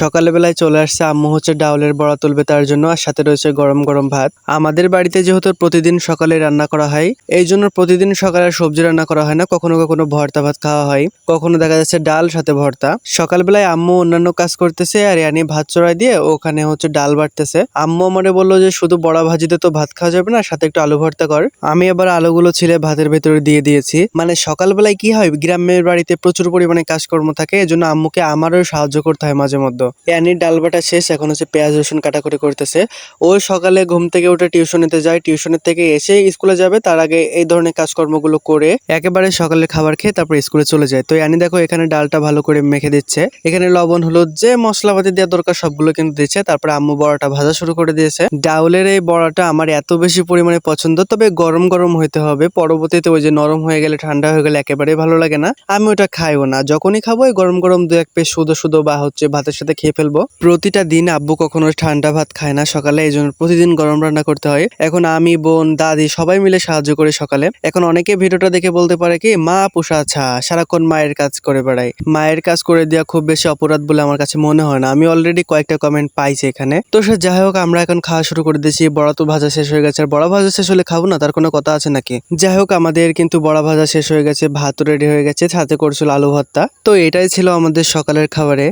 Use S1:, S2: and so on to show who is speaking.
S1: সকালে বেলায় চলে আসছে আম্মু হচ্ছে ডাউলের বড়া তুলবে তার জন্য, আর সাথে রয়েছে গরম গরম ভাত। আমাদের বাড়িতে যেহেতু প্রতিদিন সকালে রান্না করা হয়, এই জন্য প্রতিদিন সকালে সবজি রান্না করা হয় না, কখনো কখনো ভর্তা ভাত খাওয়া হয়, কখনো দেখা যাচ্ছে ডাল সাথে ভর্তা। সকালবেলায় আম্মু অন্যান্য কাজ করতেছে আর ইয়ানি ভাত চড়াই দিয়ে ওখানে হচ্ছে ডাল বাটতেছে। আম্মু আমারে বললো যে শুধু বড়া ভাজিতে তো ভাত খাওয়া যাবে না, সাথে একটু আলু ভর্তা কর। আমি আবার আলুগুলো ছিলে ভাতের ভেতরে দিয়ে দিয়েছি। মানে সকালবেলায় কি হয়, গ্রামের বাড়িতে প্রচুর পরিমাণে কাজকর্ম থাকে, এজন্য আম্মুকে আমারও সাহায্য করতে হয় মাঝে মধ্যে। ইয়ানির ডাল বাটা শেষ, এখন হচ্ছে পেঁয়াজ রসুন কাটাকুটি করতেছে। ও সকালে ঘুম থেকে উঠে টিউশনিতে যায়, টিউশনের থেকে এসে স্কুলে যাবে, তার আগে এই ধরনের কাজকর্মগুলো করে একেবারে সকালের খাবার খেয়ে তারপর স্কুলে চলে যায়। তো ইয়ানি দেখো এখানে ডালটা ভালো করে মেখে দিচ্ছে, এখানে লবণ হলুদ যে মশলাপাতি দেওয়া দরকার সবগুলো কিন্তু দিচ্ছে। তারপরে আম্মু বড়াটা ভাজা শুরু করে দিয়েছে। ডাউলের এই বড়াটা আমার এত বেশি পরিমাণে পছন্দ, তবে গরম গরম হইতে হবে, পরবর্তীতে ওই যে নরম হয়ে গেলে ঠান্ডা হয়ে গেলে একেবারেই ভালো লাগে না। আমি ওটা খাইও না, যখনই খাবো ওই গরম গরম দু এক পিস শুধু শুধু বা হচ্ছে ভাতের সাথে খেয়ে ফেলবো। প্রতিটা দিন আব্বু কখনো ঠান্ডা ভাত খায় না সকালে, এই জন্য প্রতিদিন গরম রান্না করতে হয়। এখন আমি বোন দাদি সবাই মিলে সাহায্য করি সকালে। এখন অনেকে ভিডিওটা দেখে বলতে পারে কি মা পোষা আচ্ছা সারাক্ষণ মায়ের কাজ করে বেড়ায়, মায়ের কাজ করে দেওয়া খুব বেশি অপরাধ বলে আমার কাছে মনে হয় না। আমি অলরেডি কয়েকটা কমেন্ট পাইছি এখানে। তো সে যাই হোক, আমরা এখন খাওয়া শুরু করে দিয়েছি। বড়া তো ভাজা শেষ হয়ে গেছে, আর বড়া ভাজা শেষ হলে খাবো না তার কোনো কথা আছে নাকি? যাই হোক, আমাদের কিন্তু বড়া ভাজা শেষ হয়ে গেছে, ভাত রেডি হয়ে গেছে, সাথে করছিল আলু ভর্তা। তো এটাই ছিল আমাদের সকালের খাবারে।